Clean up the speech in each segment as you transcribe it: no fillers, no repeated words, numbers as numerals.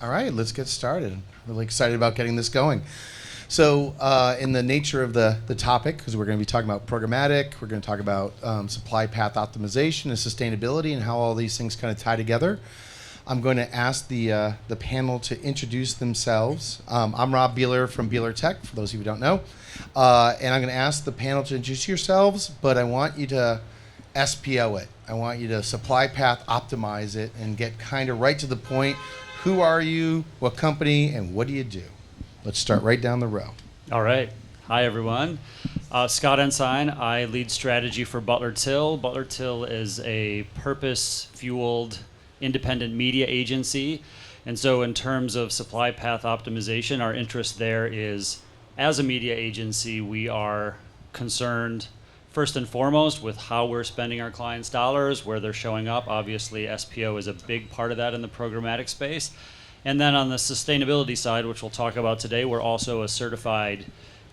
All right, let's get started. Really excited about getting this going. So in the nature of the topic, because we're going to be talking about programmatic, we're going to talk about supply path optimization and sustainability and how all these things kind of tie together. I'm going to ask the panel to introduce themselves. I'm Rob Beeler from Beeler Tech, for those of you who don't know. And I'm going to ask the panel to introduce yourselves, but I want you to SPO it. I want you to supply path optimize it and get kind of right to the point. Who are you, what company, and what do you do? Let's start right down the row. All right. Hi, everyone. Scott Ensign. I lead strategy for Butler Till. Butler Till is a purpose-fueled independent media agency. And so in terms of supply path optimization, our interest there is, as a media agency, we are concerned first and foremost with how we're spending our clients' dollars, where they're showing up. Obviously, SPO is a big part of that in the programmatic space. And then on the sustainability side, which we'll talk about today, we're also a certified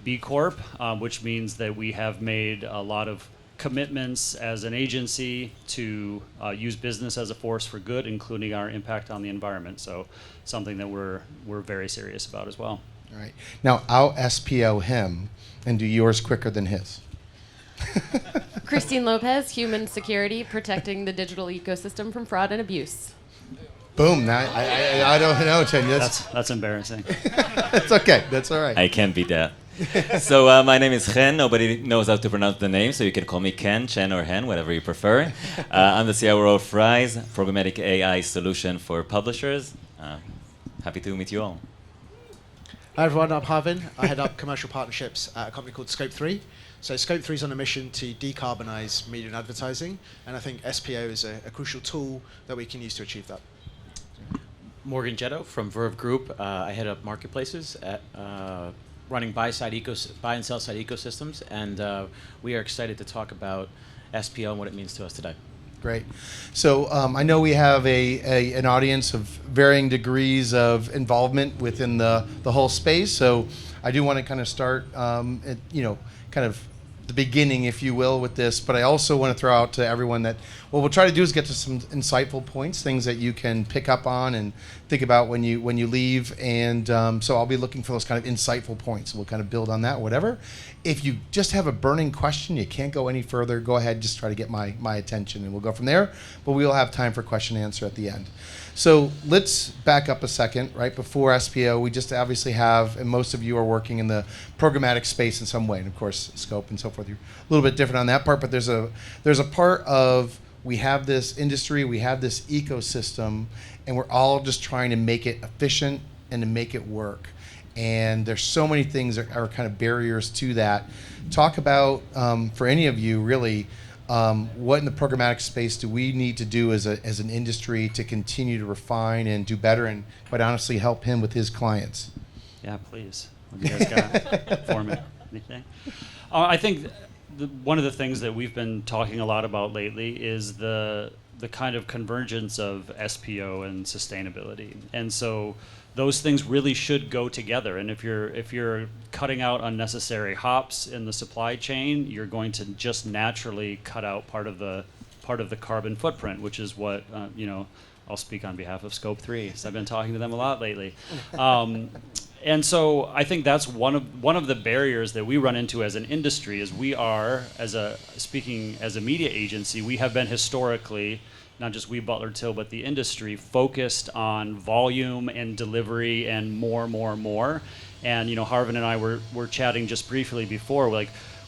B Corp, which means that we have made a lot of commitments as an agency to use business as a force for good, including our impact on the environment. So something that we're very serious about as well. All right. Now, I'll SPO him and do yours quicker than his. Christine Lopez, Human Security, protecting the digital ecosystem from fraud and abuse. Boom. Now, I don't know, Chen. That's embarrassing. It's okay. That's all right. I can't beat that. So my name is Chen. Nobody knows how to pronounce the name, so you can call me Ken, Chen, or Hen, whatever you prefer. I'm the CIO of Fry's, programmatic AI solution for publishers. Happy to meet you all. Hi everyone, I'm Harvin. I head up commercial partnerships at a company called Scope 3. So Scope 3 is on a mission to decarbonize media and advertising, and I think SPO is a crucial tool that we can use to achieve that. Morgan Jetto from Verve Group. I head up marketplaces at running buy and sell side ecosystems, and we are excited to talk about SPO and what it means to us today. Great. So I know we have an audience of varying degrees of involvement within the whole space. So I do want to kind of start at, kind of the beginning, if you will, with this. But I also want to throw out to everyone that what we'll try to do is get to some insightful points, things that you can pick up on and think about when you leave. And so I'll be looking for those kind of insightful points. We'll kind of build on that, whatever. If you just have a burning question, you can't go any further, go ahead, just try to get my attention, and we'll go from there. But we will have time for question and answer at the end. So let's back up a second. Right before SPO, we just obviously have, and most of you are working in the programmatic space in some way, and of course, scope and so forth. You're a little bit different on that part, but there's a part of we have this industry, we have this ecosystem, and we're all just trying to make it efficient and to make it work. And there's so many things that are kind of barriers to that. Talk about, for any of you, really, what in the programmatic space do we need to do as an industry to continue to refine and do better and, quite honestly, help him with his clients? Yeah, please. What do you guys got for me? Anything? I think one of the things that we've been talking a lot about lately is the kind of convergence of SPO and sustainability. And so those things really should go together. And if you're cutting out unnecessary hops in the supply chain, you're going to just naturally cut out part of the carbon footprint, which is what I'll speak on behalf of Scope 3, because I've been talking to them a lot lately. And so I think that's one of the barriers that we run into as an industry is we are, speaking as a media agency, we have been historically, not just we Butler Till, but the industry, focused on volume and delivery and more. And Harvin and I were chatting just briefly before,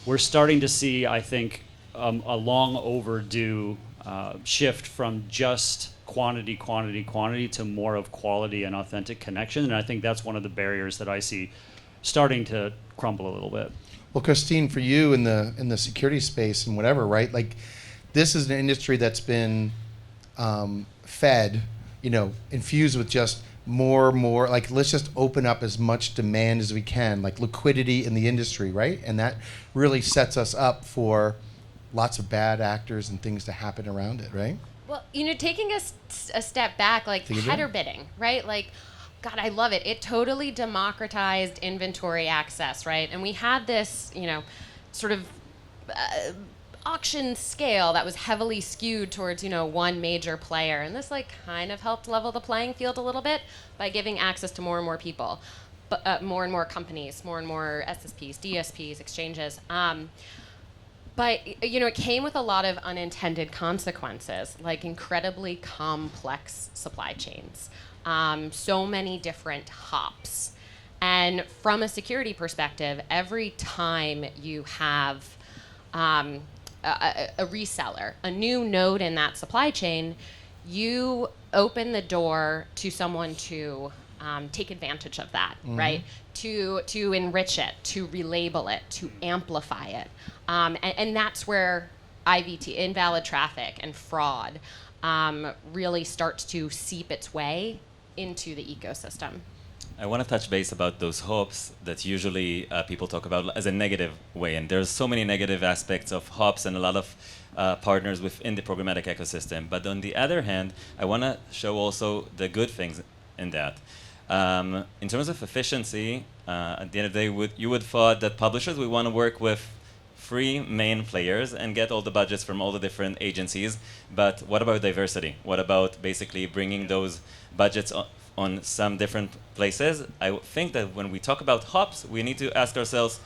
we're starting to see, I think, a long overdue shift from just quantity to more of quality and authentic connection. And I think that's one of the barriers that I see starting to crumble a little bit. Well, Christine, for you in the security space and whatever, right? Like, this is an industry that's been fed, infused with just more, like, let's just open up as much demand as we can, like liquidity in the industry, right? And that really sets us up for lots of bad actors and things to happen around it, right? Well, taking a step back, like header bidding, right? Like, God, I love it. It totally democratized inventory access, right? And we had this, sort of auction scale that was heavily skewed towards, one major player. And this kind of helped level the playing field a little bit by giving access to more and more people, but more and more companies, more and more SSPs, DSPs, exchanges. But it came with a lot of unintended consequences, like incredibly complex supply chains, so many different hops. And from a security perspective, every time you have a reseller, a new node in that supply chain, you open the door to someone to take advantage of that, right? To enrich it, to relabel it, to amplify it. And that's where IVT, invalid traffic, and fraud really starts to seep its way into the ecosystem. I want to touch base about those hops that usually people talk about as a negative way. And there's so many negative aspects of hops and a lot of partners within the programmatic ecosystem. But on the other hand, I want to show also the good things in that. In terms of efficiency, at the end of the day, you would thought that publishers would want to work with 3 main players and get all the budgets from all the different agencies. But what about diversity? What about basically bringing those budgets on some different places? I think that when we talk about hops, we need to ask ourselves,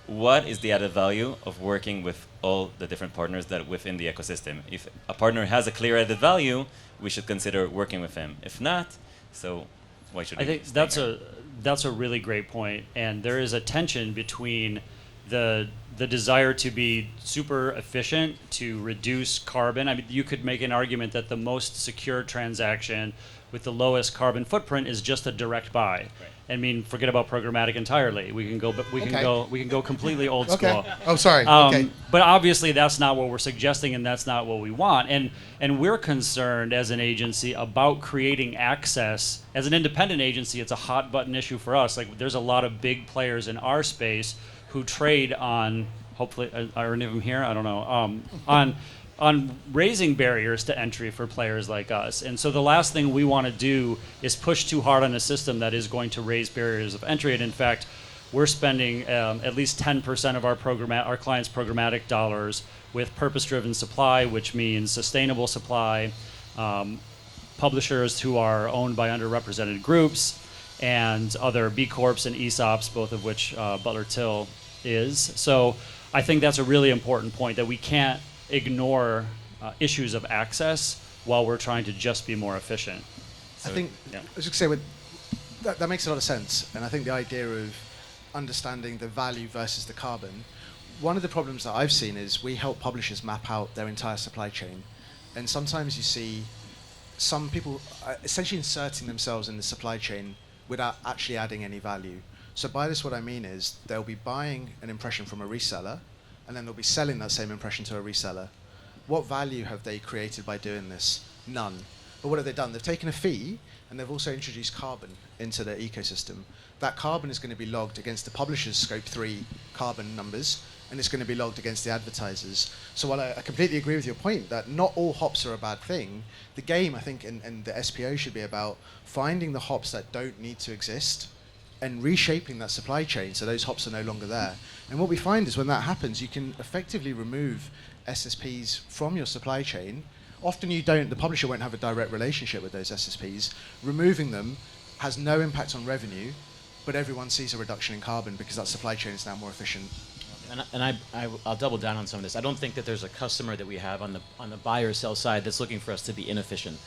what is the added value of working with all the different partners that within the ecosystem? If a partner has a clear added value, we should consider working with him. If not, so why should we? I think that's a really great point, and there is a tension between the desire to be super efficient, to reduce carbon. I mean, you could make an argument that the most secure transaction with the lowest carbon footprint is just a direct buy. Right. I mean, forget about programmatic entirely. We can go completely old school. Oh, sorry. Okay. But obviously, that's not what we're suggesting, and that's not what we want. And we're concerned as an agency about creating access. As an independent agency, it's a hot button issue for us. Like, there's a lot of big players in our space who trade on. Hopefully, are any of them here? I don't know. On raising barriers to entry for players like us. And so the last thing we want to do is push too hard on a system that is going to raise barriers of entry. And in fact, we're spending at least 10% of our clients' programmatic dollars with purpose-driven supply, which means sustainable supply, publishers who are owned by underrepresented groups, and other B Corps and ESOPs, both of which Butler Till is. So I think that's a really important point, that we can't ignore issues of access while we're trying to just be more efficient. So, I think, yeah. I was just going to say, that makes a lot of sense. And I think the idea of understanding the value versus the carbon, one of the problems that I've seen is we help publishers map out their entire supply chain. And sometimes you see some people essentially inserting themselves in the supply chain without actually adding any value. So by this, what I mean is they'll be buying an impression from a reseller, and then they'll be selling that same impression to a reseller. What value have they created by doing this? None. But what have they done? They've taken a fee, and they've also introduced carbon into their ecosystem. That carbon is going to be logged against the publisher's Scope 3 carbon numbers, and it's going to be logged against the advertisers. So while I completely agree with your point that not all hops are a bad thing, the game, I think, and the SPO should be about finding the hops that don't need to exist and reshaping that supply chain so those hops are no longer there. And what we find is when that happens, you can effectively remove SSPs from your supply chain. Often the publisher won't have a direct relationship with those SSPs. Removing them has no impact on revenue, but everyone sees a reduction in carbon because that supply chain is now more efficient. And I'll double down on some of this. I don't think that there's a customer that we have on the buy or sell side that's looking for us to be inefficient.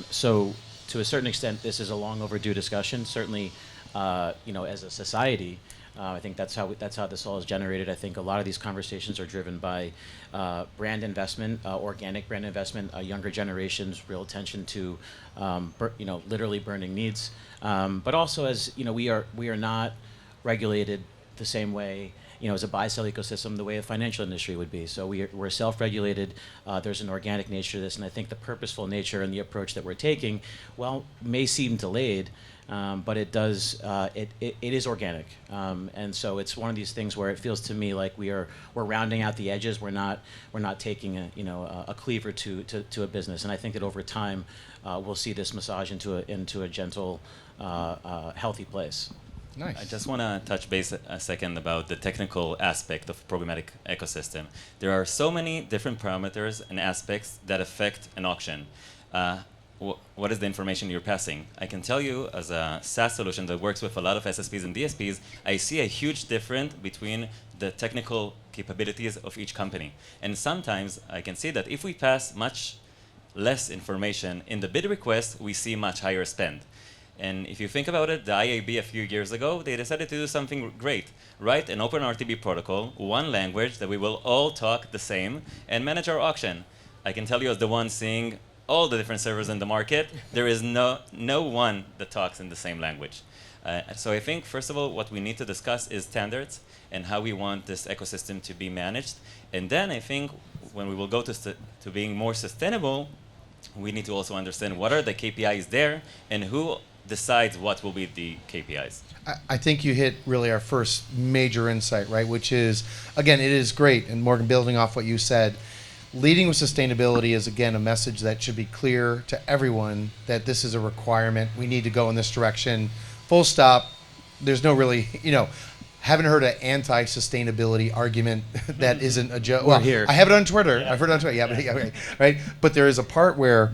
So to a certain extent, this is a long overdue discussion. Certainly, as a society, I think that's how this all is generated. I think a lot of these conversations are driven by brand investment, organic brand investment, younger generations, real attention to, literally burning needs. But also, as we are not regulated the same way, as a buy-sell ecosystem, the way a financial industry would be. So we're self-regulated. There's an organic nature to this, and I think the purposeful nature and the approach that we're taking, may seem delayed, but it does. It is organic, and so it's one of these things where it feels to me like we're rounding out the edges. We're not taking a cleaver to a business, and I think that over time we'll see this massage into a gentle, healthy place. Nice. I just want to touch base a second about the technical aspect of programmatic ecosystem. There are so many different parameters and aspects that affect an auction. What is the information you're passing? I can tell you, as a SaaS solution that works with a lot of SSPs and DSPs, I see a huge difference between the technical capabilities of each company. And sometimes I can see that if we pass much less information in the bid request, we see much higher spend. And if you think about it, the IAB a few years ago, they decided to do something great. Write an open RTB protocol, one language that we will all talk the same, and manage our auction. I can tell you as the one seeing all the different servers in the market, there is no one that talks in the same language. So I think, first of all, what we need to discuss is standards and how we want this ecosystem to be managed. And then I think when we will go to being more sustainable, we need to also understand what are the KPIs there and who decides what will be the KPIs. I think you hit really our first major insight, right? Which is, again, it is great. And Morgan, building off what you said, leading with sustainability is, again, a message that should be clear to everyone that this is a requirement. We need to go in this direction. Full stop. There's no really, haven't heard an anti-sustainability argument that isn't a joke. Well, here. I have it on Twitter. I've heard it on Twitter. Yeah, but, okay, right. But there is a part where,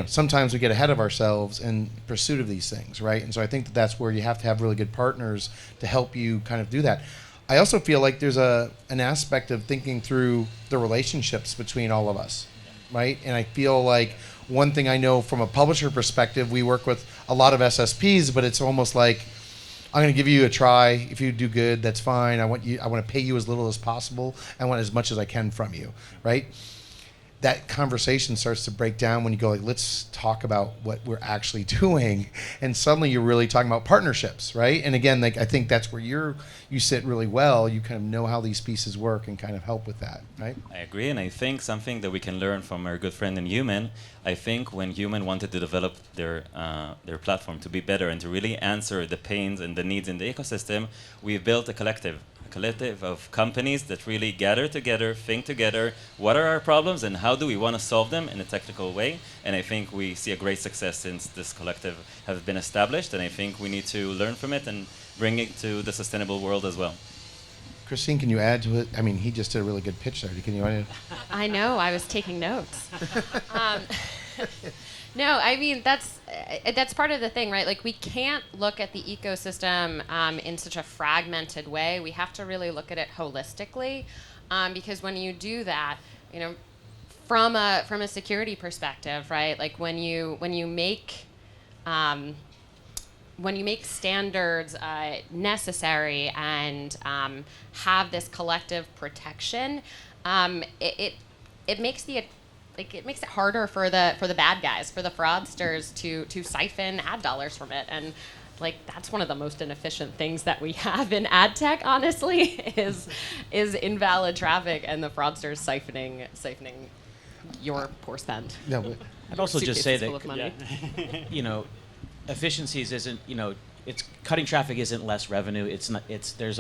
sometimes we get ahead of ourselves in pursuit of these things, right? And so I think that that's where you have to have really good partners to help you kind of do that. I also feel like there's an aspect of thinking through the relationships between all of us, right? And I feel like one thing I know from a publisher perspective, we work with a lot of SSPs, but it's almost like, I'm going to give you a try. If you do good, that's fine. I want to pay you as little as possible. I want as much as I can from you, right? That conversation starts to break down when you go, like, let's talk about what we're actually doing. And suddenly you're really talking about partnerships, right? And again, I think that's where you sit really well. You kind of know how these pieces work and kind of help with that, right? I agree, and I think something that we can learn from our good friend in Human, I think when Human wanted to develop their platform to be better and to really answer the pains and the needs in the ecosystem, we built a collective of companies that really gather together, think together, what are our problems and how do we want to solve them in a technical way. And I think we see a great success since this collective has been established, and I think we need to learn from it and bring it to the sustainable world as well. Christine, can you add to it? I mean, he just did a really good pitch there. Can you add? I know, I was taking notes. No, I mean, that's part of the thing, right? Like, we can't look at the ecosystem in such a fragmented way. We have to really look at it holistically, because when you do that, from a security perspective, right? Like, when you make standards necessary and have this collective protection, it makes it makes it harder for the bad guys, for the fraudsters to siphon ad dollars from it. And that's one of the most inefficient things that we have in ad tech, honestly, is invalid traffic and the fraudsters siphoning your poor spend. No, I'd also just say Suitcases full of that, money. efficiencies isn't, it's cutting traffic isn't less revenue. It's not. There's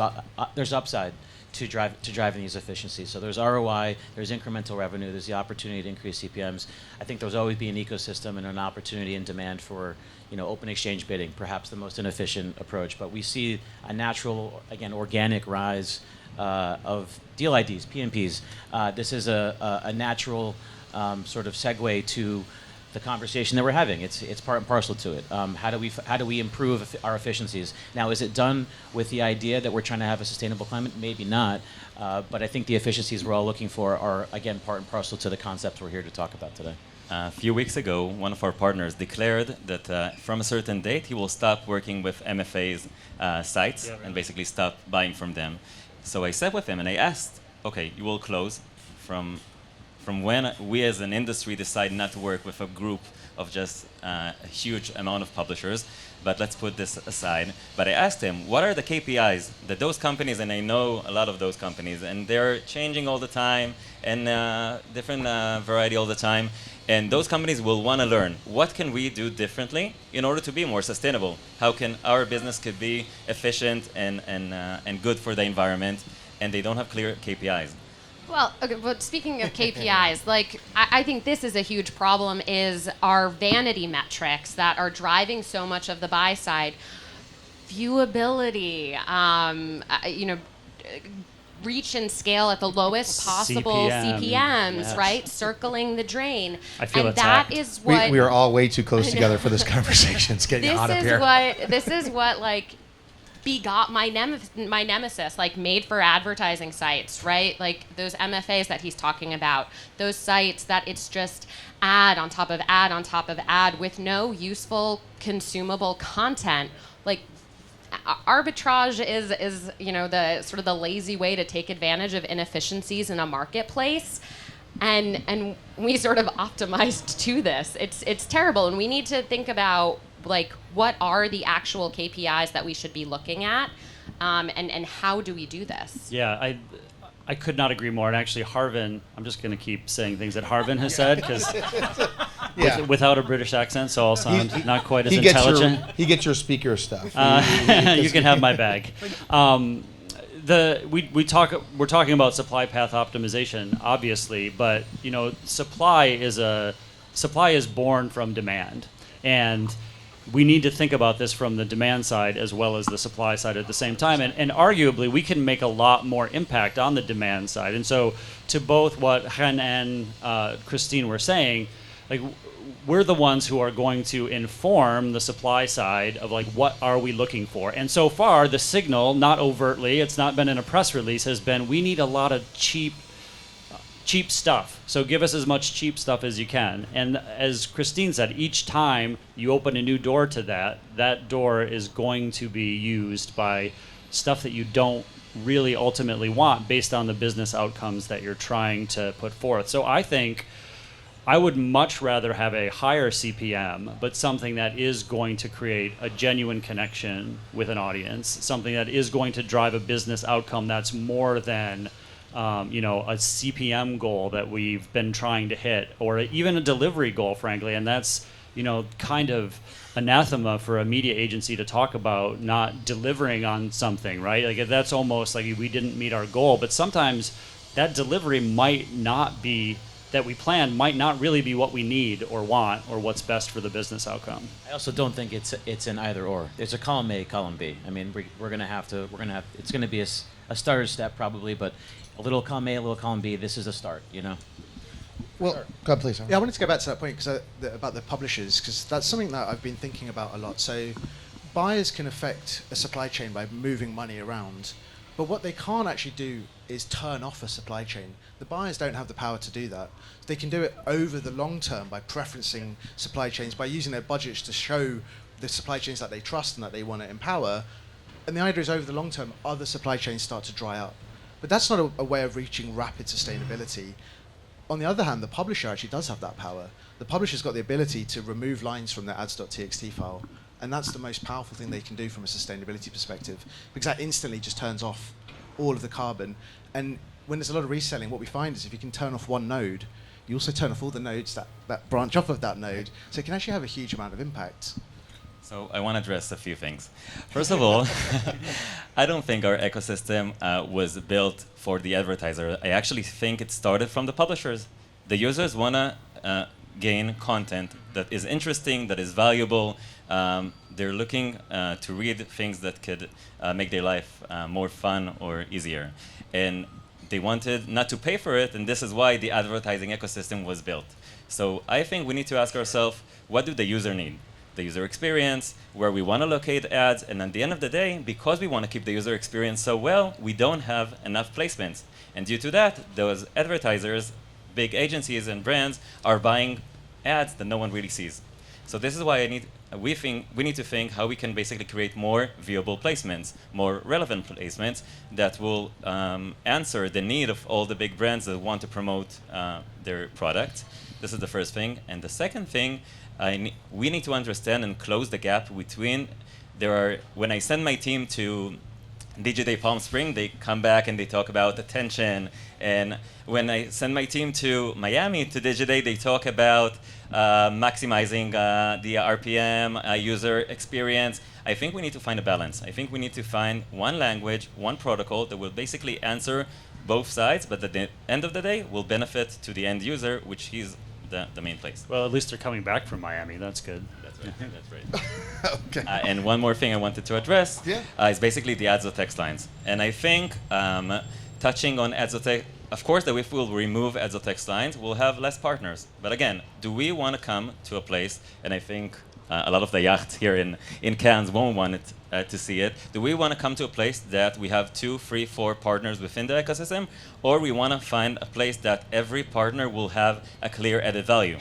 upside to driving these efficiencies. So there's ROI, there's incremental revenue, there's the opportunity to increase CPMs. I think there's always be an ecosystem and an opportunity and demand for open exchange bidding, perhaps the most inefficient approach. But we see a natural, again, organic rise of deal IDs, PMPs. This is a natural sort of segue to the conversation that we're having. It's part and parcel to it. How do we improve our efficiencies? Now, is it done with the idea that we're trying to have a sustainable climate? Maybe not. But I think the efficiencies we're all looking for are, again, part and parcel to the concepts we're here to talk about today. A few weeks ago, one of our partners declared that from a certain date, he will stop working with MFA's sites and basically stop buying from them. So I sat with him and I asked, okay, you will close from when we as an industry decide not to work with a group of just a huge amount of publishers, but let's put this aside. But I asked him, what are the KPIs that those companies, and I know a lot of those companies, and they're changing all the time, and different variety all the time, and those companies will want to learn, what can we do differently in order to be more sustainable? How can our business could be efficient and good for the environment, and they don't have clear KPIs? Well, okay, but speaking of KPIs, I think this is a huge problem, is our vanity metrics that are driving so much of the buy side. viewability, reach and scale at the lowest possible CPM, CPMs, yes. right? Circling the drain. I feel and that attacked. is what We are all way too close together for this conversation. It's getting hot up here. This is what like begot my nemesis, like made for advertising sites, right? Like those MFAs that he's talking about, those sites that it's just ad on top of ad on top of ad with no useful consumable content. Like arbitrage is the sort of the lazy way to take advantage of inefficiencies in a marketplace. And we sort of optimized to this. It's terrible, and we need to think about like what are the actual KPIs that we should be looking at, and how do we do this? Yeah, I could not agree more. And actually, Harvin, I'm just going to keep saying things that Harvin has said because Yeah. without a British accent, so I'll sound not quite as He gets intelligent. he gets your speaker stuff. You can have my bag. We're talking about supply path optimization, obviously, but supply is born from demand, and we need to think about this from the demand side as well as the supply side at the same time. And arguably, we can make a lot more impact on the demand side. And so, to both what Chen and Christine were saying, like, we're the ones who are going to inform the supply side of like what are we looking for. And so far, the signal, not overtly, it's not been in a press release, has been we need a lot of cheap stuff. So give us as much cheap stuff as you can. And as Christine said, each time you open a new door to that door is going to be used by stuff that you don't really ultimately want based on the business outcomes that you're trying to put forth. So I think I would much rather have a higher CPM, but something that is going to create a genuine connection with an audience, something that is going to drive a business outcome that's more than a CPM goal that we've been trying to hit, or even a delivery goal, frankly. And that's, kind of anathema for a media agency to talk about not delivering on something, right? Like that's almost like we didn't meet our goal, but sometimes that delivery might not be that we plan might not really be what we need or want or what's best for the business outcome. I also don't think it's an either or. It's a column A, column B. I mean, we're gonna have it's gonna be a starter step probably, but a little column A, a little column B. This is a start, Well, go ahead, please. Yeah, I wanted to go back to that point about the publishers, because that's something that I've been thinking about a lot. So buyers can affect a supply chain by moving money around, but what they can't actually do is turn off a supply chain. The buyers don't have the power to do that. They can do it over the long term by preferencing supply chains, by using their budgets to show the supply chains that they trust and that they want to empower. And the idea is over the long term, other supply chains start to dry up. But that's not a way of reaching rapid sustainability. On the other hand, the publisher actually does have that power. The publisher's got the ability to remove lines from their ads.txt file. And that's the most powerful thing they can do from a sustainability perspective, because that instantly just turns off all of the carbon. And when there's a lot of reselling, what we find is if you can turn off one node, you also turn off all the nodes that branch off of that node. So it can actually have a huge amount of impact. So I want to address a few things. First of all, I don't think our ecosystem was built for the advertiser. I actually think it started from the publishers. The users want to gain content that is interesting, that is valuable. They're looking to read things that could make their life more fun or easier. And they wanted not to pay for it, and this is why the advertising ecosystem was built. So I think we need to ask ourselves, what do the user need? The user experience, where we want to locate ads, and at the end of the day, because we want to keep the user experience so well, we don't have enough placements. And due to that, those advertisers, big agencies and brands, are buying ads that no one really sees. So this is why we need to think how we can basically create more viewable placements, more relevant placements that will answer the need of all the big brands that want to promote their products. This is the first thing. And the second thing, we need to understand and close the gap between when I send my team to DigiDay Palm Spring, they come back and they talk about attention. And when I send my team to Miami to DigiDay, they talk about maximizing the RPM, user experience. I think we need to find a balance. I think we need to find one language, one protocol that will basically answer both sides, but at the end of the day will benefit to the end user, which he's the main place. Well, at least they're coming back from Miami. That's good. That's right. That's right. Okay. And one more thing I wanted to address Yeah. is basically the ads or text lines. And I think touching on ads or text, of course, that if we'll remove ads or text lines, we'll have less partners. But again, do we want to come to a place, and I think a lot of the yachts here in Cannes won't want it, to see it. Do we want to come to a place that we have 2, 3, 4 partners within the ecosystem, or we want to find a place that every partner will have a clear added value?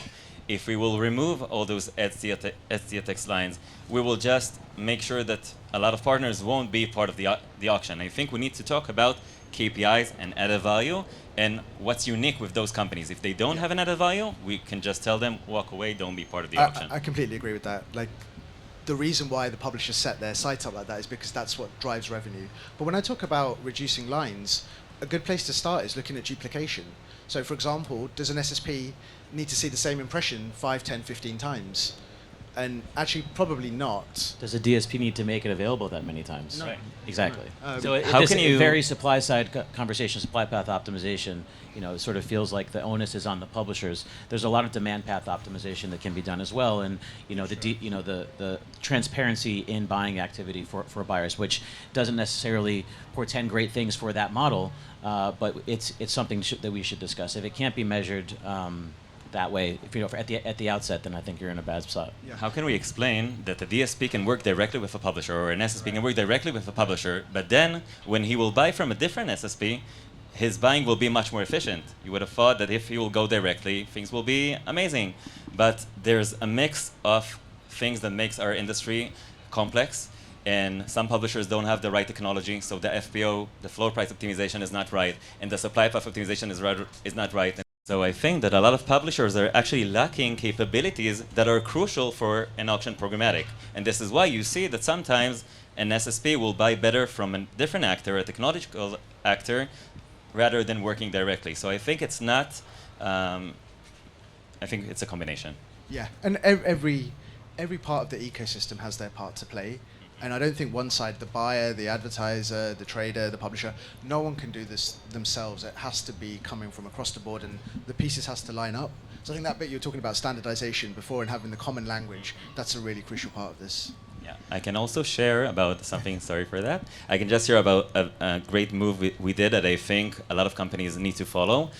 If we will remove all those SDTX lines, we will just make sure that a lot of partners won't be part of the auction. I think we need to talk about KPIs and added value and what's unique with those companies. If they don't have an added value, we can just tell them, walk away, don't be part of the auction. I completely agree with that. Like, the reason why the publishers set their site up like that is because that's what drives revenue. But when I talk about reducing lines, a good place to start is looking at duplication. So for example, does an SSP need to see the same impression 5, 10, 15 times? And actually, probably not. Does a DSP need to make it available that many times? No. Right. Exactly. So How can you- very supply side conversation, supply path optimization? It sort of feels like the onus is on the publishers. There's a lot of demand path optimization that can be done as well, and the transparency in buying activity for buyers, which doesn't necessarily portend great things for that model, but it's something that we should discuss. If it can't be measured that way, at the outset, then I think you're in a bad spot. Yeah. How can we explain that the DSP can work directly with a publisher, or an SSP can work directly with a publisher, but then when he will buy from a different SSP, his buying will be much more efficient? You would have thought that if he will go directly, things will be amazing. But there's a mix of things that makes our industry complex, and some publishers don't have the right technology, so the FPO, the floor price optimization, is not right, and the supply path optimization is not right. So I think that a lot of publishers are actually lacking capabilities that are crucial for an auction programmatic. And this is why you see that sometimes an SSP will buy better from a different actor, a technological actor, rather than working directly. So I think it's not, I think it's a combination. Yeah, and every part of the ecosystem has their part to play. And I don't think one side, the buyer, the advertiser, the trader, the publisher, no one can do this themselves. It has to be coming from across the board, and the pieces has to line up. So I think that bit you were talking about standardization before and having the common language, that's a really crucial part of this. Yeah, I can also share about something, sorry for that. I can just share about a great move we did that I think a lot of companies need to follow.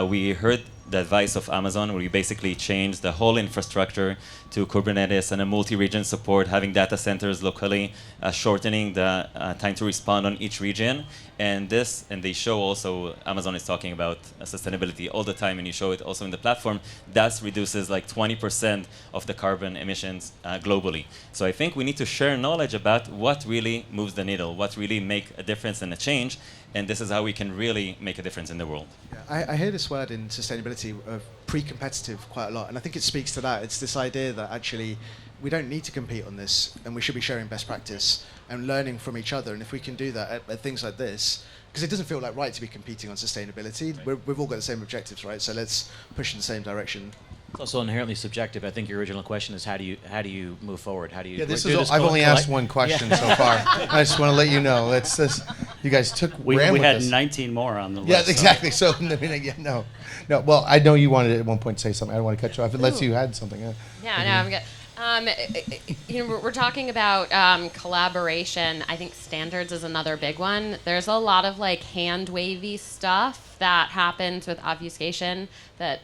We heard the advice of Amazon, where we basically changed the whole infrastructure to Kubernetes and a multi-region support, having data centers locally, shortening the time to respond on each region. And they show also, Amazon is talking about sustainability all the time, and you show it also in the platform. That reduces like 20% of the carbon emissions globally. So I think we need to share knowledge about what really moves the needle, what really make a difference and a change. And this is how we can really make a difference in the world. Yeah, I hear this word in sustainability of pre-competitive quite a lot, and I think it speaks to that. It's this idea that actually we don't need to compete on this, and we should be sharing best practice and learning from each other. And if we can do that at things like this, because it doesn't feel like right to be competing on sustainability. Right. We've all got the same objectives, right? So let's push in the same direction. It's also inherently subjective. I think your original question is how do you move forward? How do you? Yeah, this do is. I've only asked one question so far. I just want to let you know. That's this. You guys We ran with had this. 19 more on the list. Yeah, so- exactly. So, I mean, yeah, no. Well, I know you wanted at one point to say something. I don't want to cut you off unless you had something. Yeah, no, I'm good. We're talking about collaboration. I think standards is another big one. There's a lot of like hand wavy stuff that happens with obfuscation that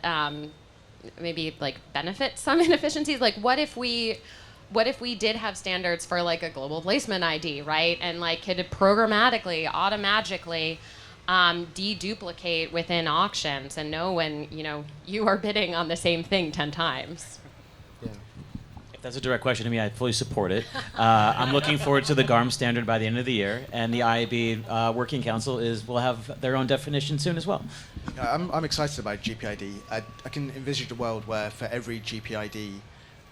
maybe like benefits some inefficiencies. Like, what if we did have standards for like a global placement ID, right? And like could programmatically, automatically deduplicate within auctions and know when you are bidding on the same thing 10 times. If that's a direct question to me, I fully support it. I'm looking forward to the GARM standard by the end of the year, and the IAB Working Council will have their own definition soon as well. I'm excited about GPID. I can envisage a world where for every GPID,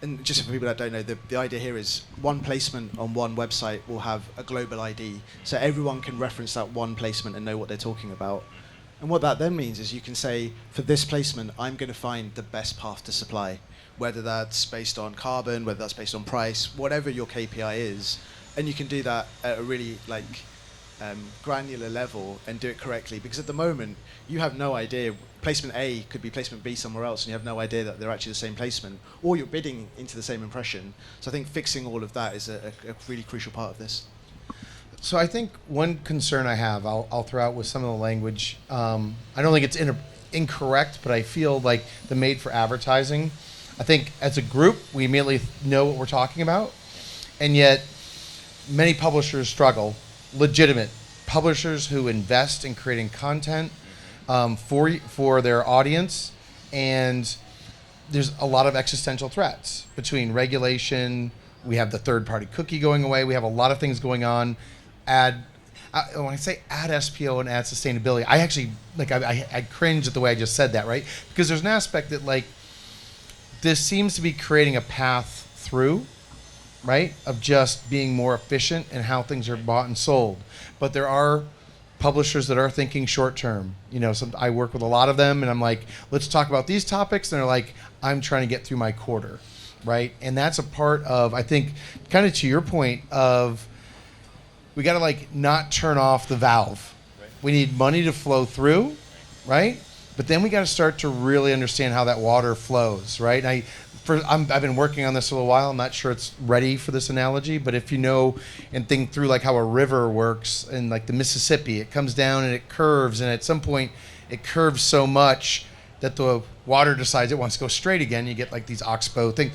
and just for people that don't know, the idea here is one placement on one website will have a global ID, so everyone can reference that one placement and know what they're talking about. And what that then means is you can say, for this placement, I'm going to find the best path to supply, whether that's based on carbon, whether that's based on price, whatever your KPI is, and you can do that at a really granular level and do it correctly, because at the moment you have no idea. Placement A could be placement B somewhere else, and you have no idea that they're actually the same placement, or you're bidding into the same impression. So I think fixing all of that is a really crucial part of this. So I think one concern I have, I'll throw out with some of the language. I don't think it's incorrect, but I feel like the made for advertising, I think as a group, we immediately know what we're talking about. And yet many publishers struggle, legitimate publishers who invest in creating content for their audience. And there's a lot of existential threats between regulation. We have the third-party cookie going away. We have a lot of things going on. When I say add SPO and add sustainability, I actually I cringe at the way I just said that, right? Because there's an aspect that this seems to be creating a path through, right, of just being more efficient in how things are bought and sold. But there are publishers that are thinking short term. I work with a lot of them, and I'm like, let's talk about these topics, and they're like, I'm trying to get through my quarter, right? And that's a part of, I think, kind of to your point of, we got to not turn off the valve. Right. We need money to flow through, right? But then we got to start to really understand how that water flows, right? And I've been working on this for a while. I'm not sure it's ready for this analogy, but if you know and think through how a river works in the Mississippi, it comes down and it curves, and at some point it curves so much that the water decides it wants to go straight again. You get these oxbow things.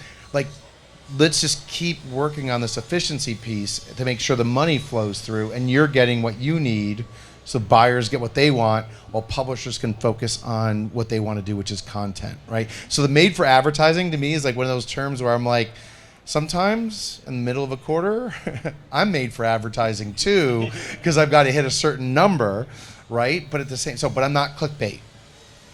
Let's just keep working on this efficiency piece to make sure the money flows through and you're getting what you need, so buyers get what they want while publishers can focus on what they want to do, which is content, right? So the made for advertising to me is one of those terms where I'm like, sometimes in the middle of a quarter, I'm made for advertising too, because I've got to hit a certain number, right? But at the same, but I'm not clickbait,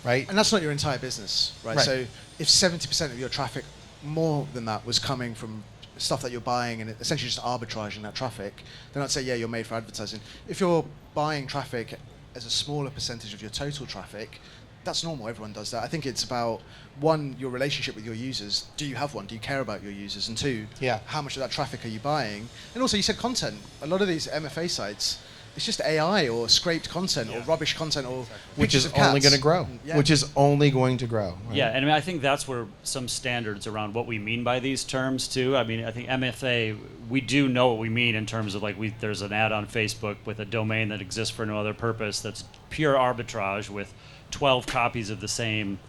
right? And that's not your entire business, right? Right. So if 70% of your traffic, more than that, was coming from stuff that you're buying and essentially just arbitraging that traffic, then I'd say, yeah, you're made for advertising. If you're buying traffic as a smaller percentage of your total traffic, that's normal. Everyone does that. I think it's about, one, your relationship with your users. Do you have one? Do you care about your users? And two, how much of that traffic are you buying? And also, you said content. A lot of these MFA sites, it's just AI or scraped content or rubbish content or which is only going to grow. Yeah. Which is only going to grow. Right? Yeah, and I think that's where some standards around what we mean by these terms too. I think MFA, we do know what we mean in terms of there's an ad on Facebook with a domain that exists for no other purpose that's pure arbitrage with 12 copies of the same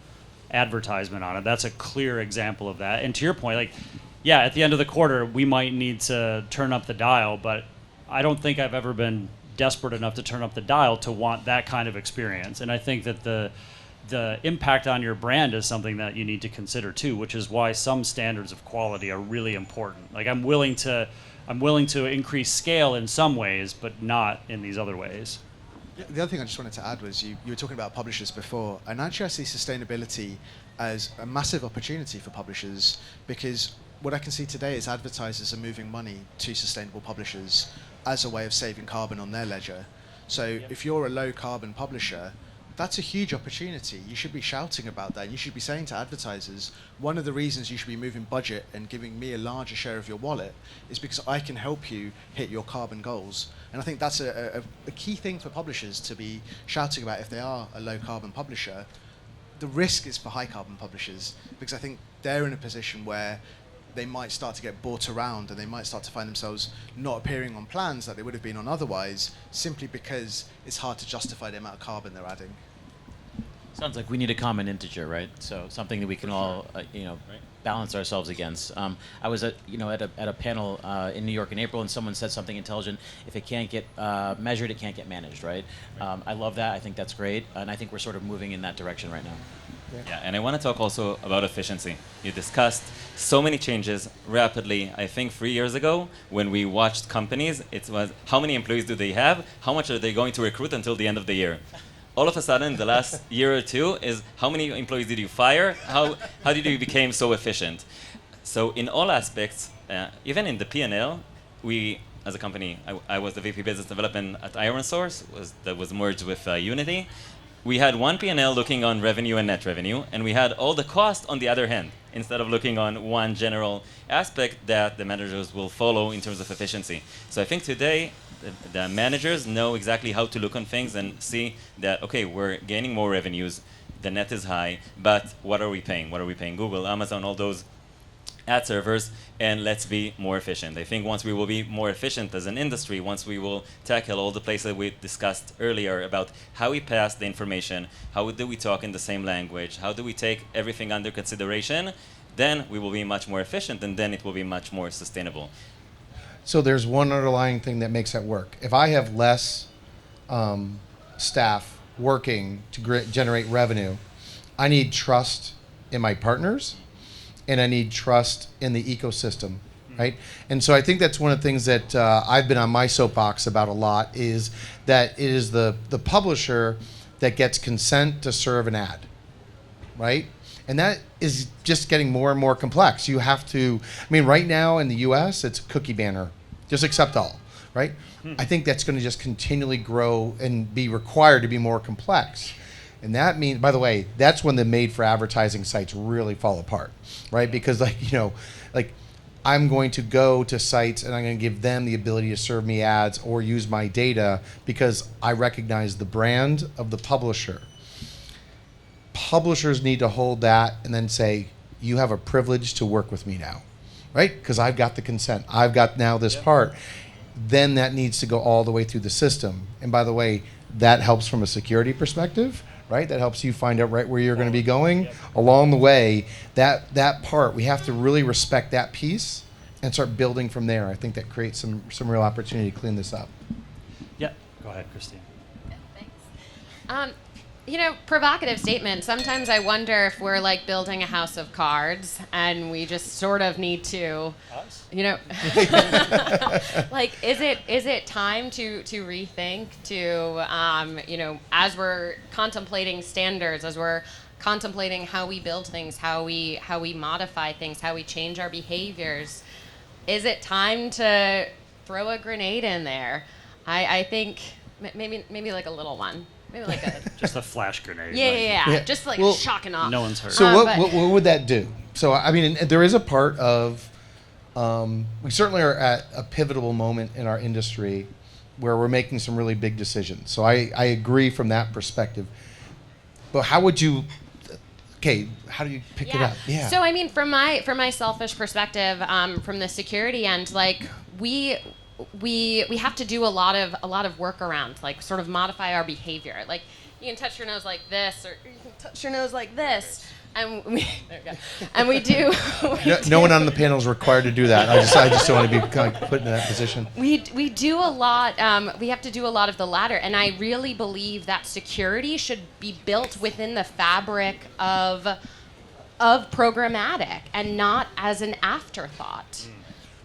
advertisement on it. That's a clear example of that. And to your point, at the end of the quarter, we might need to turn up the dial, but I don't think I've ever been desperate enough to turn up the dial to want that kind of experience. And I think that the impact on your brand is something that you need to consider too, which is why some standards of quality are really important. I'm willing to increase scale in some ways, but not in these other ways. The other thing I just wanted to add was you were talking about publishers before, and actually I see sustainability as a massive opportunity for publishers, because what I can see today is advertisers are moving money to sustainable publishers as a way of saving carbon on their ledger. So if you're a low carbon publisher, that's a huge opportunity. You should be shouting about that. You should be saying to advertisers, one of the reasons you should be moving budget and giving me a larger share of your wallet is because I can help you hit your carbon goals. And I think that's a key thing for publishers to be shouting about if they are a low carbon publisher. The risk is for high carbon publishers, because I think they're in a position where they might start to get bought around and they might start to find themselves not appearing on plans that they would have been on otherwise, simply because it's hard to justify the amount of carbon they're adding. Sounds like we need a common integer, right? So something that we can all, balance ourselves against. I was at a panel in New York in April, and someone said something intelligent. If it can't get measured, it can't get managed, right? I love that. I think that's great, and I think we're sort of moving in that direction right now. Yeah, and I want to talk also about efficiency. You discussed so many changes rapidly. I think 3 years ago, when we watched companies, it was how many employees do they have? How much are they going to recruit until the end of the year? All of a sudden, the last year or two is how many employees did you fire? How did you become so efficient? So in all aspects, even in the P&L, we, as a company, I was the VP Business Development at IronSource, that was merged with Unity. we had one P&L looking on revenue and net revenue, and we had all the cost on the other hand, instead of looking on one general aspect that the managers will follow in terms of efficiency. So I think today, the managers know exactly how to look on things and see that, okay, we're gaining more revenues, the net is high, but what are we paying? What are we paying Google, Amazon, all those ad servers, and let's be more efficient. I think once we will be more efficient as an industry, once we will tackle all the places we discussed earlier about how we pass the information, how do we talk in the same language, how do we take everything under consideration, then we will be much more efficient, and then it will be much more sustainable. So there's one underlying thing that makes that work. If I have less staff working to generate revenue, I need trust in my partners, and I need trust in the ecosystem, right? And so I think that's one of the things that I've been on my soapbox about a lot, is that it is the publisher that gets consent to serve an ad, right? And that is just getting more and more complex. You have to, I mean, right now in the US, it's cookie banner, just accept all, right? I think that's going to just continually grow and be required to be more complex. And that means, by the way, that's when the made for advertising sites really fall apart, right? Because I'm going to go to sites and I'm going to give them the ability to serve me ads or use my data because I recognize the brand of the publisher. Publishers need to hold that and then say, you have a privilege to work with me now, right? Because I've got the consent. I've got now this part. Then that needs to go all the way through the system. And by the way, that helps from a security perspective, right? That helps you find out right where you're going to be going. Along the way, that part, we have to really respect that piece and start building from there. I think that creates some real opportunity to clean this up. Yeah, go ahead, Christine. Thanks. Provocative statement. Sometimes I wonder if we're like building a house of cards and we just sort of need to, like, is it time to rethink, as we're contemplating standards, as we're contemplating how we build things, how we modify things, how we change our behaviors, is it time to throw a grenade in there? I think maybe like a little one. Maybe like just a flash grenade. Yeah. Just like shock and awe. No one's hurt. So what would that do? So I mean, there is a part of we certainly are at a pivotal moment in our industry where we're making some really big decisions. So I agree from that perspective. But how would you? Okay, how do you pick it up? Yeah. So I mean, from my selfish perspective, from the security end, like we have to do a lot of work around, like sort of modify our behavior. Like you can touch your nose like this, or you can touch your nose like this, and we do. No one on the panel is required to do that. I just don't want to be kind of put in that position. We do a lot. We have to do a lot of the latter, and I really believe that security should be built within the fabric of programmatic and not as an afterthought.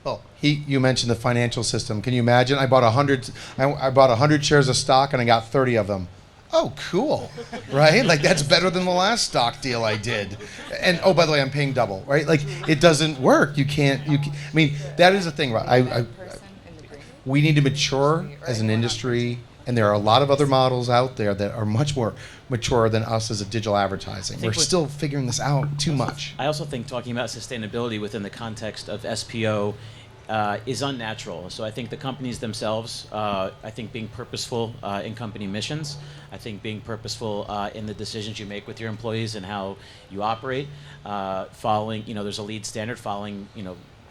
Well, you mentioned the financial system. Can you imagine? I bought 100 shares of stock and I got 30 of them. Oh, cool, right? Like that's better than the last stock deal I did. And oh, by the way, I'm paying double, right? Like it doesn't work. You can't. I mean, that is the thing, right? We need to mature as an industry, and there are a lot of other models out there that are much more mature than us as a digital advertising. We're still figuring this out too much. I also think talking about sustainability within the context of SPO is unnatural. So I think the companies themselves, I think being purposeful in company missions, I think being purposeful in the decisions you make with your employees and how you operate, following, there's a lead standard, following,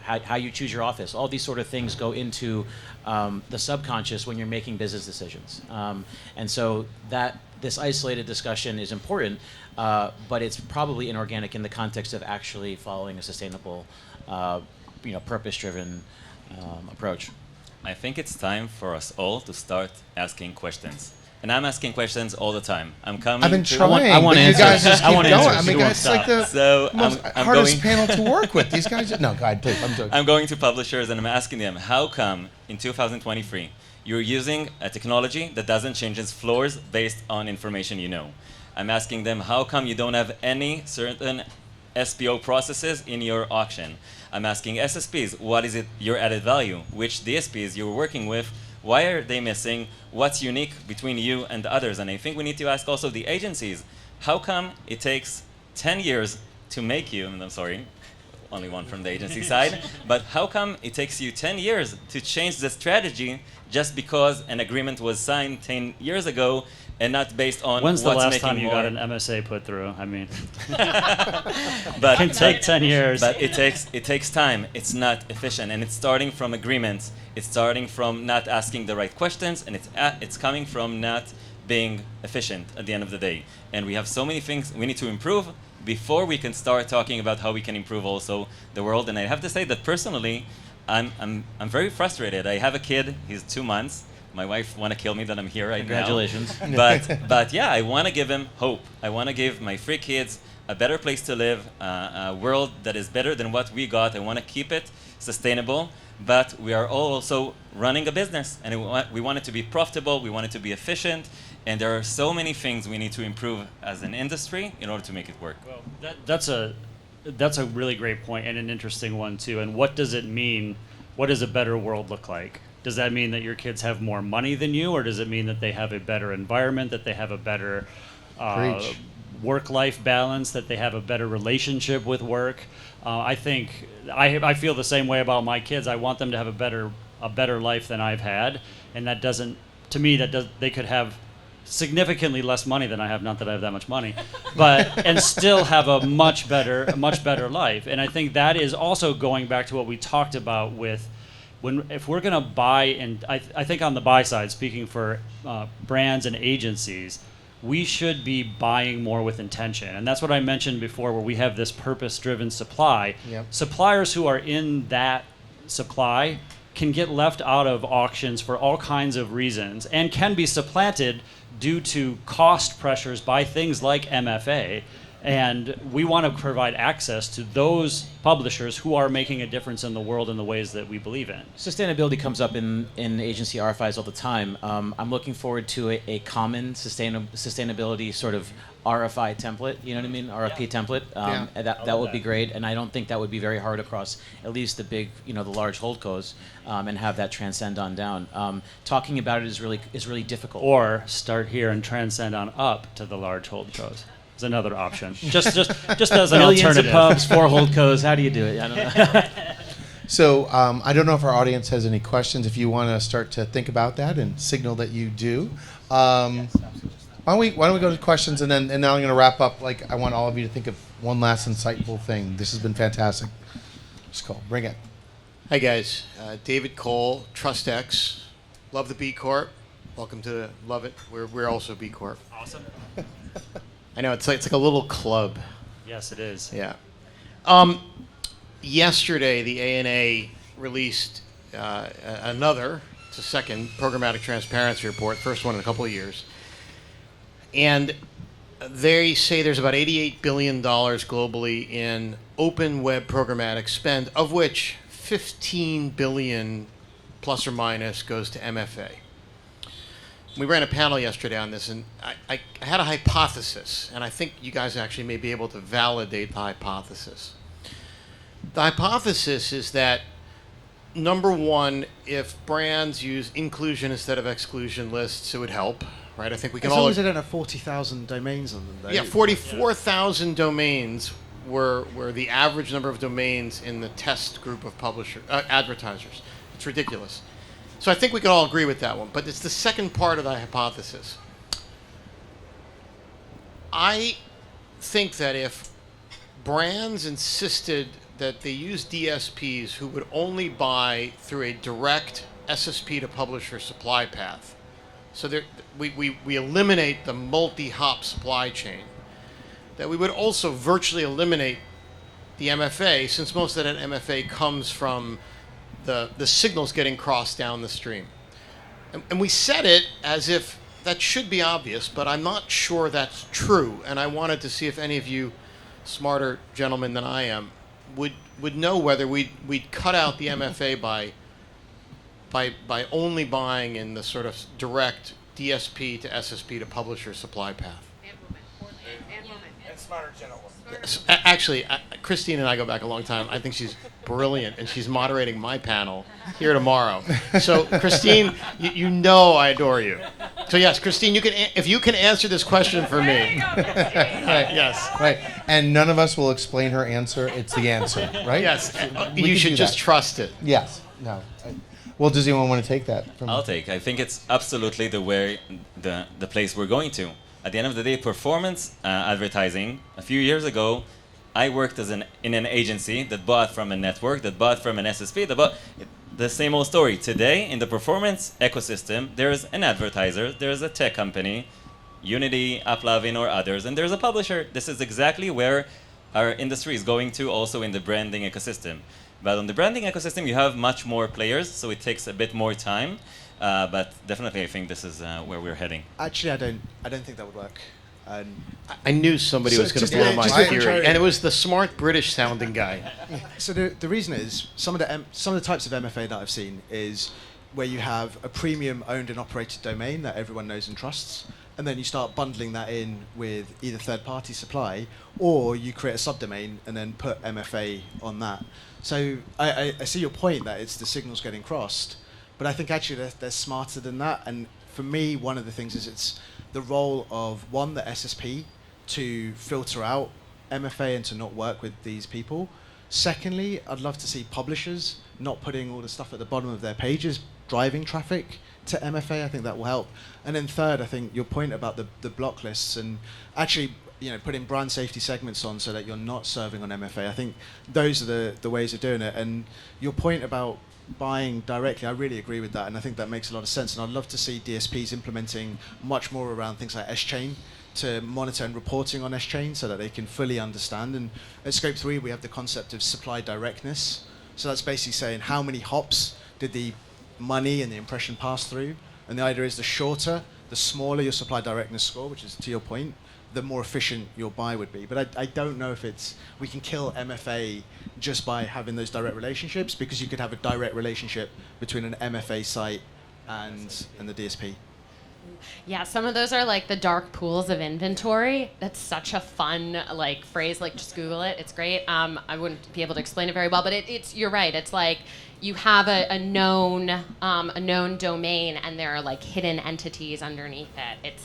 how you choose your office. All these sort of things go into the subconscious when you're making business decisions. And so this isolated discussion is important, but it's probably inorganic in the context of actually following a sustainable, purpose-driven approach. I think it's time for us all to start asking questions. And I'm asking questions all the time. I'm coming. I've been trying. I want but answers. You guys just keep I want going. answers. I mean, You guys, it's like the So most I'm hardest going- panel to work with. These guys. No, go ahead, please. I'm joking. I'm going to publishers and I'm asking them, how come in 2023 you're using a technology that doesn't change its floors based on information you know? I'm asking them, how come you don't have any certain SPO processes in your auction? I'm asking SSPs, what is it your added value? Which DSPs you're working with Why are they missing? What's unique between you and the others? And I think we need to ask also the agencies, how come it takes 10 years to make you, and I'm sorry, only one from the agency side, but how come it takes you 10 years to change the strategy just because an agreement was signed 10 years ago and not based on When's what's the last making time you more? got an MSA put through? I mean, But it can take 10 years. But it takes time. It's not efficient, and it's starting from agreements. It's starting from not asking the right questions, and it's coming from not being efficient at the end of the day. And we have so many things we need to improve before we can start talking about how we can improve also the world. And I have to say that personally, I'm very frustrated. I have a kid. He's 2 months. My wife want to kill me that I'm here right Congratulations. now. But yeah, I want to give him hope. I want to give my 3 kids a better place to live, a world that is better than what we got. I want to keep it sustainable. But we are also running a business, and we want it to be profitable. We want it to be efficient. And there are so many things we need to improve as an industry in order to make it work. Well, that's a really great point and an interesting one too. And what does it mean? What does a better world look like? Does that mean that your kids have more money than you, or does it mean that they have a better environment, that they have a better Preach. work-life balance, that they have a better relationship with work? I think I feel the same way about my kids. I want them to have a better life than I've had, and that doesn't, to me, they could have significantly less money than I have, not that I have that much money, but and still have a much better life. And I think that is also going back to what we talked about with if we're going to buy, and I think on the buy side, speaking for brands and agencies, we should be buying more with intention. And that's what I mentioned before, where we have this purpose-driven supply. Yep. Suppliers who are in that supply can get left out of auctions for all kinds of reasons and can be supplanted due to cost pressures by things like MFA. And we want to provide access to those publishers who are making a difference in the world in the ways that we believe in. Sustainability comes up in agency RFIs all the time. I'm looking forward to a common sustainability sort of RFI template, you know what I mean? RFP template. Yeah. And that would be great, and I don't think that would be very hard across at least the big, the large holdcos, and have that transcend on down. Talking about it is really difficult. Or start here and transcend on up to the large holdcos. Is another option. Just as an Millions alternative. of pubs, 4 holdcos. How do you do it? I don't know. So I don't know if our audience has any questions. If you want to start to think about that and signal that you do, why don't we go to questions, and then I'm going to wrap up. Like, I want all of you to think of one last insightful thing. This has been fantastic. Just call. Bring it. Hi guys, David Cole, TrustX, love the B Corp. Welcome to Love It. We're also B Corp. Awesome. I know it's like a little club. Yes, it is. Yeah. Yesterday, the ANA released it's a second programmatic transparency report, first one in a couple of years. And they say there's about $88 billion globally in open web programmatic spend, of which 15 billion plus or minus goes to MFA. We ran a panel yesterday on this, and I had a hypothesis, and I think you guys actually may be able to validate the hypothesis. The hypothesis is that, number one, if brands use inclusion instead of exclusion lists, it would help, right? I think we can As all... long as they don't have 40,000 domains on them, though. Yeah, 44,000 domains were the average number of domains in the test group of advertisers. It's ridiculous. So I think we can all agree with that one, but it's the second part of the hypothesis. I think that if brands insisted that they use DSPs who would only buy through a direct SSP to publisher supply path, so we eliminate the multi-hop supply chain, that we would also virtually eliminate the MFA, since most of that MFA comes from the signals getting crossed down the stream. And we said it as if that should be obvious, but I'm not sure that's true. And I wanted to see if any of you smarter gentlemen than I am would know whether we'd cut out the MFA by only buying in the sort of direct DSP to SSP to publisher supply path. And smarter gentlemen. Actually, Christine and I go back a long time. I think she's brilliant, and she's moderating my panel here tomorrow. So, Christine, you know I adore you. So yes, Christine, if you can answer this question for me. Right, yes. Right. And none of us will explain her answer. It's the answer, right? Yes. We You can should do just that. trust it. Yes. No. Well, does anyone want to take that? From I'll take. I think it's absolutely the place we're going to. At the end of the day, performance advertising. A few years ago, I worked in an agency that bought from a network, that bought from an SSP, the same old story. Today, in the performance ecosystem, there's an advertiser, there's a tech company, Unity, AppLovin, or others, and there's a publisher. This is exactly where our industry is going to, also in the branding ecosystem. But on the branding ecosystem, you have much more players, so it takes a bit more time. But definitely, I think this is where we're heading. Actually, I don't think that would work. I knew somebody So was going just to blow a- my just a theory, contrarian. and it was the smart British-sounding guy. So the reason is some of the types of MFA that I've seen is where you have a premium owned and operated domain that everyone knows and trusts, and then you start bundling that in with either third-party supply, or you create a subdomain and then put MFA on that. So I see your point that it's the signals getting crossed, but I think actually they're smarter than that. And for me, one of the things is it's the role of, one, the SSP to filter out MFA and to not work with these people. Secondly, I'd love to see publishers not putting all the stuff at the bottom of their pages, driving traffic to MFA. I think that will help. And then third, I think your point about the block lists and actually, putting brand safety segments on so that you're not serving on MFA. I think those are the ways of doing it. And your point about buying directly, I really agree with that, and I think that makes a lot of sense. And I'd love to see DSPs implementing much more around things like S-Chain to monitor and reporting on S-Chain so that they can fully understand. And at Scope 3, we have the concept of supply directness. So that's basically saying how many hops did the money and the impression pass through. And the idea is the shorter, the smaller your supply directness score, which is to your point, the more efficient your buy would be. But I don't know if we can kill MFA just by having those direct relationships, because you could have a direct relationship between an MFA site and the DSP. Yeah, some of those are like the dark pools of inventory. That's such a fun phrase. Just Google it. It's great. I wouldn't be able to explain it very well, but it's you're right. It's like you have a known domain, and there are hidden entities underneath it.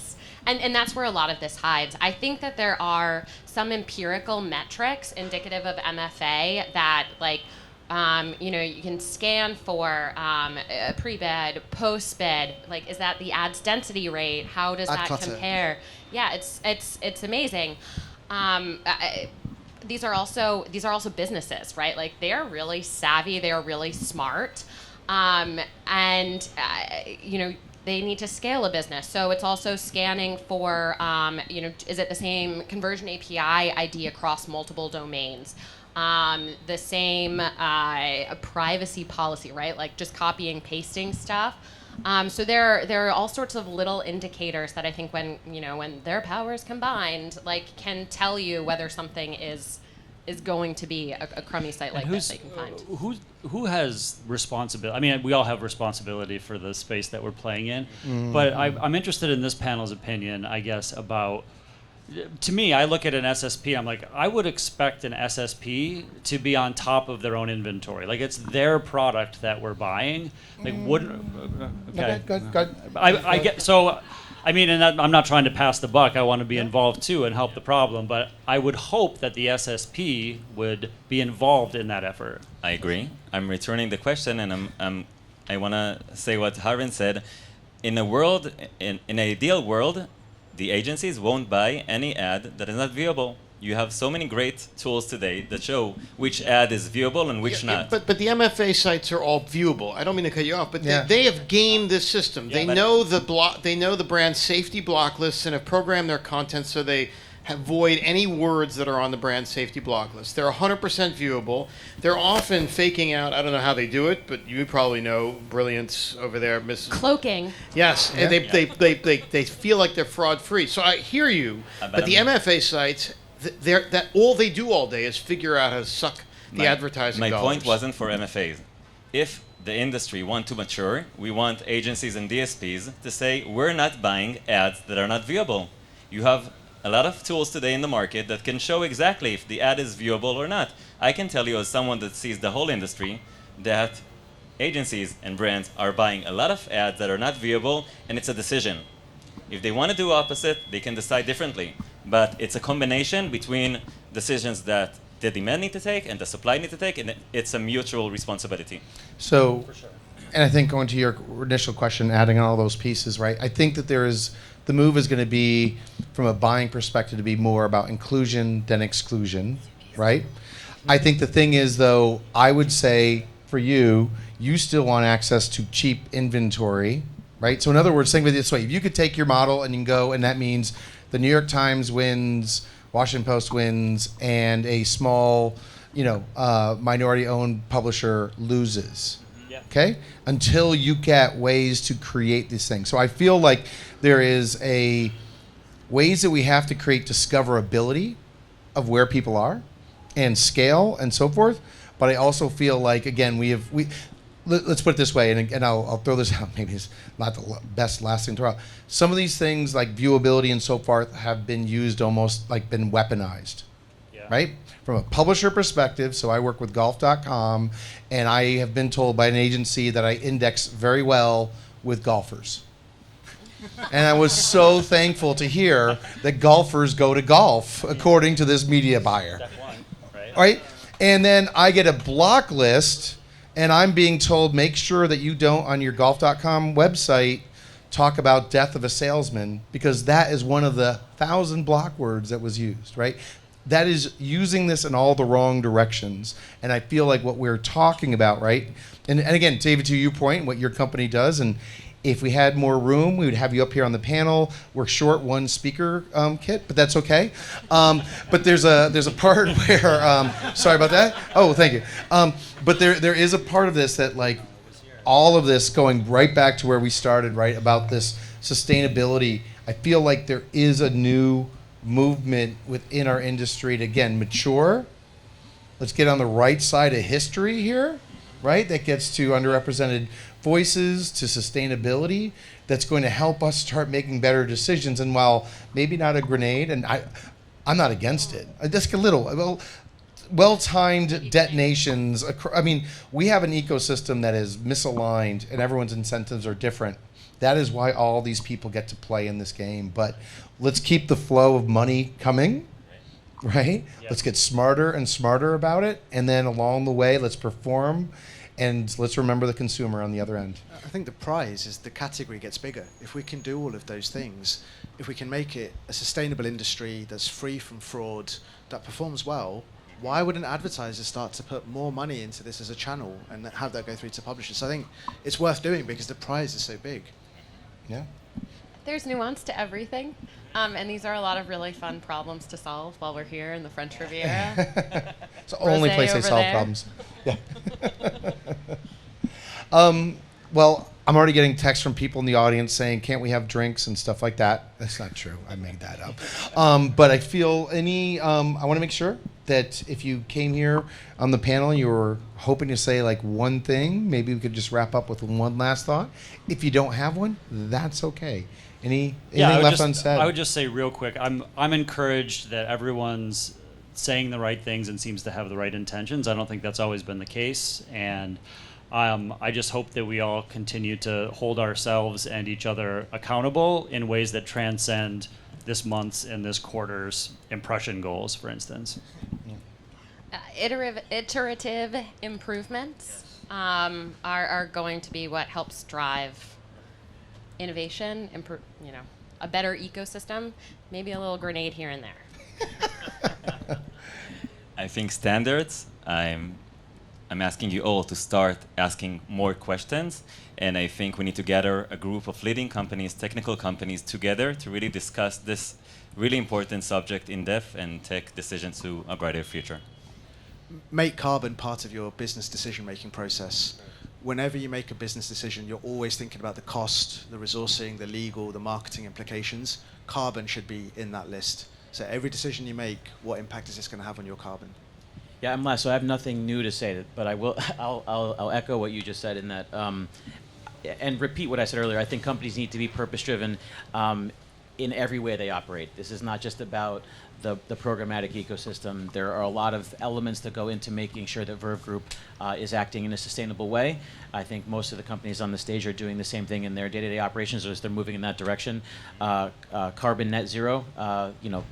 And that's where a lot of this hides. I think that there are some empirical metrics indicative of MFA that you can scan for pre-bid, post-bid. Is that the ads density rate? How does that compare? Yeah, it's amazing. These are also businesses, right? They are really savvy. They are really smart, they need to scale a business. So it's also scanning for, is it the same conversion API ID across multiple domains? The same privacy policy, right? Just copying, pasting stuff. So there are all sorts of little indicators that I think when their powers combined, can tell you whether something is going to be a crummy site like this that you can find. Who has responsibility? I mean, we all have responsibility for the space that we're playing in, but I'm interested in this panel's opinion, I guess, about. To me, I look at an SSP, I'm like, I would expect an SSP to be on top of their own inventory. It's their product that we're buying. Wouldn't. Okay. Good. I get so. I mean, and I'm not trying to pass the buck. I want to be involved too and help the problem. But I would hope that the SSP would be involved in that effort. I agree. I'm returning the question, and I want to say what Harvin said. In an ideal world, the agencies won't buy any ad that is not viewable. You have so many great tools today that show which ad is viewable and which not. But the MFA sites are all viewable. I don't mean to cut you off, but Yeah. they have gamed this system. They know the brand safety block lists and have programmed their content so they avoid any words that are on the brand safety block list. They're 100% viewable. They're often faking out. I don't know how they do it, but you probably know brilliance over there, Mrs. Cloaking. Yes, Yeah. and they feel like they're fraud free. So I hear you, but the MFA sites, that all they do all day is figure out how to suck the advertising My dollars. point wasn't for MFAs. If the industry want to mature, we want agencies and DSPs to say we're not buying ads that are not viewable. You have a lot of tools today in the market that can show exactly if the ad is viewable or not. I can tell you as someone that sees the whole industry that agencies and brands are buying a lot of ads that are not viewable, and it's a decision. If they want to do opposite, they can decide differently. But it's a combination between decisions that the demand need to take and the supply need to take, and it's a mutual responsibility. So, and I think going to your initial question, adding all those pieces, right? I think that the move is going to be, from a buying perspective, to be more about inclusion than exclusion, right? I think the thing is, though, I would say for you, you still want access to cheap inventory, right? So in other words, think of it this way. If you could take your model and you can go, and that means the New York Times wins, Washington Post wins, and a small, minority-owned publisher loses. Yeah. Okay? Until you get ways to create this thing. So I feel like there is ways that we have to create discoverability of where people are and scale and so forth. But I also feel like, again, let's put it this way, and I'll throw this out. Maybe it's not the best last thing to throw out. Some of these things like viewability and so forth have been used almost like been weaponized, right? From a publisher perspective, so I work with golf.com, and I have been told by an agency that I index very well with golfers. And I was so thankful to hear that golfers go to golf, according to this media buyer. Step one, right? Right? And then I get a block list, and I'm being told, make sure that you don't, on your golf.com website, talk about death of a salesman, because that is one of the 1,000 block words that was used, right? That is using this in all the wrong directions. And I feel like what we're talking about, right? And again, David, to your point, what your company does, and if we had more room, we would have you up here on the panel. We're short one speaker kit, but that's okay. But there's a part where, sorry about that. Oh, thank you. But there is a part of this that, like, all of this going right back to where we started, right, about this sustainability. I feel like there is a new movement within our industry to, again, mature. Let's get on the right side of history here, right? That gets to underrepresented voices, to sustainability, that's going to help us start making better decisions. And while maybe not a grenade, and I'm not against it, just a little, well-timed detonations. I mean, we have an ecosystem that is misaligned, and everyone's incentives are different. That is why all these people get to play in this game. But let's keep the flow of money coming, right? Yep. Let's get smarter and smarter about it. And then along the way, let's perform. And let's remember the consumer on the other end. I think the prize is the category gets bigger. If we can do all of those things, if we can make it a sustainable industry that's free from fraud, that performs well, why wouldn't advertisers start to put more money into this as a channel and have that go through to publishers? So I think it's worth doing because the prize is so big. Yeah. There's nuance to everything, and these are a lot of really fun problems to solve while we're here in the French Riviera. It's the only Rosé place they over solve there. problems. Yeah. Well, I'm already getting texts from people in the audience saying, can't we have drinks and stuff like that? That's not true. I made that up. But I feel I want to make sure that if you came here on the panel, you were hoping to say like one thing, maybe we could just wrap up with one last thought. If you don't have one, that's okay. Anything left unsaid? I would just say real quick, I'm encouraged that everyone's saying the right things and seems to have the right intentions. I don't think that's always been the case, and I just hope that we all continue to hold ourselves and each other accountable in ways that transcend this month's and this quarter's impression goals, for instance. Iterative improvements are going to be what helps drive innovation, a better ecosystem, maybe a little grenade here and there. I think standards, I'm asking you all to start asking more questions, and I think we need to gather a group of leading companies, technical companies together to really discuss this really important subject in depth and take decisions to a brighter future. Make carbon part of your business decision-making process. Whenever you make a business decision, you're always thinking about the cost, the resourcing, the legal, the marketing implications. Carbon should be in that list. So every decision you make, what impact is this going to have on your carbon? Yeah, I'm last, so I have nothing new to say, but I will. I'll echo what you just said in that, and repeat what I said earlier. I think companies need to be purpose-driven. in every way they operate. This is not just about the programmatic ecosystem. There are a lot of elements that go into making sure that Verve Group is acting in a sustainable way. I think most of the companies on the stage are doing the same thing in their day-to-day operations, or as they're moving in that direction. Carbon net zero,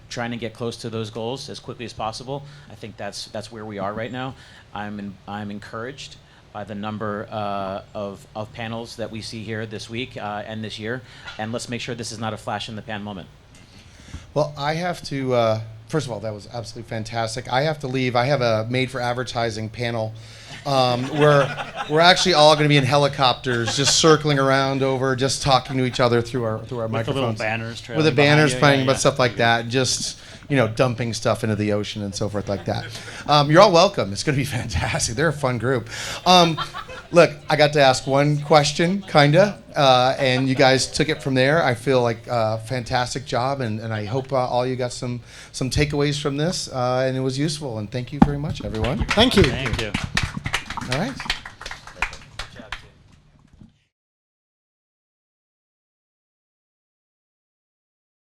trying to get close to those goals as quickly as possible. I think that's where we are right now. I'm encouraged by the number of panels that we see here this week and this year, and let's make sure this is not a flash in the pan moment. Well, I have to, first of all, that was absolutely fantastic. I have to leave. I have a made-for-advertising panel where we're actually all going to be in helicopters just circling around over, just talking to each other through our With the microphones. little banners trailing With the behind banners you. playing, Yeah, but yeah. stuff like that, just, dumping stuff into the ocean and so forth like that. You're all welcome. It's going to be fantastic. They're a fun group. Look, I got to ask one question, kinda, and you guys took it from there. I feel like fantastic job, and I hope all you got some takeaways from this, and it was useful. And thank you very much, everyone. Thank you. Thank you. All right.